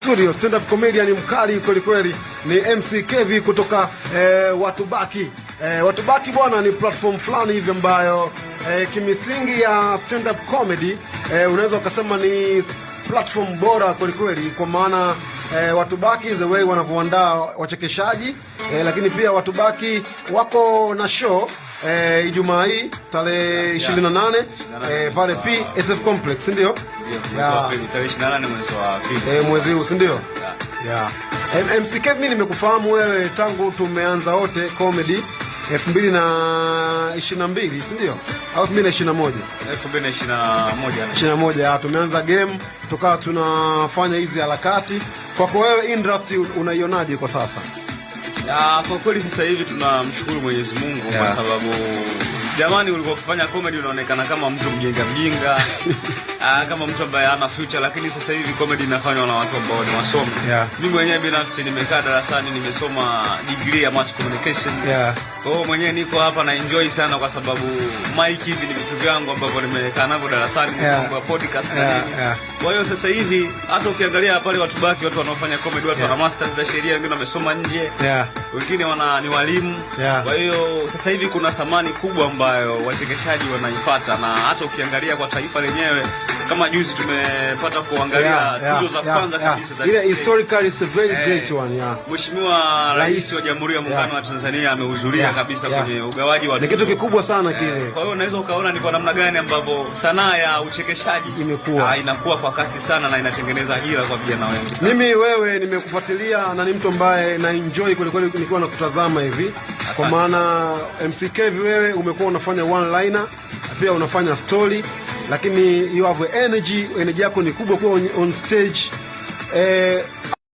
Studio stand up comedian mkali kweli kweli ni MC Kevi kutoka Watu Baki. Watu Baki bwana ni platform fulani hivi ambayo kimisingi ya stand up comedy unaweza ukasema ni platform bora kweli kweli, kwa maana Watu Baki the way wanavyoandaa wachekeshaji, lakini pia Watu Baki wako na show Ijumaa hii tarehe 28 pale PSF Complex, ndio? Tarehe 28 mwezi huu, si ndio? Yeah. MC Kev, mimi nimekufahamu wewe tangu tumeanza wote comedy 2022, si ndio? Au 2021? 2021 tumeanza game, tukawa tunafanya hizi harakati. Kwako wewe industry unaionaje kwa sasa? Kwa kweli sasa hivi tunamshukuru Mwenyezi Mungu kwa sababu jamani ulikuwa kufanya comedy unaonekana kama mtu mjinga kama mtu ambaye hana future, lakini sasa hivi comedy inafanywa na watu ambao ni wasomi. Mimi mwenyewe binafsi nimekaa darasani, nimesoma degree ya mass communication. Kwa hiyo mwenyewe niko hapa na enjoy sana kwa sababu mic hivi ni vitu vyangu ambavyo nimekaa navyo darasani, mambo ya podcast na nini. Kwa hiyo sasa hivi hata ukiangalia pale Watu Baki, watu wanaofanya comedy, watu wana masters za sheria, wengine wamesoma nje, wengine ni walimu. Kwa hiyo sasa hivi kuna thamani kubwa ambayo wachekeshaji wanaipata, na hata ukiangalia kwa taifa lenyewe kama juzi tumepata kuangalia tuzo za kwanza kabisa za ile historical is a very great one. Mheshimiwa Rais wa Jamhuri ya Muungano wa Tanzania amehudhuria kabisa kwenye ugawaji wa ni kitu kikubwa sana kile. Kwa hiyo unaweza ukaona ni kwa namna gani ambavyo sanaa ya uchekeshaji inakuwa kwa kasi sana na inatengeneza ajira kwa vijana wengi. Mimi wewe nimekufuatilia na ni mtu ambaye na enjoy kweli kweli nikiwa nakutazama hivi. Kwa maana MC Kevi wewe umekuwa unafanya one liner, pia unafanya story, lakini you have energy yako ni kubwa kwa on stage.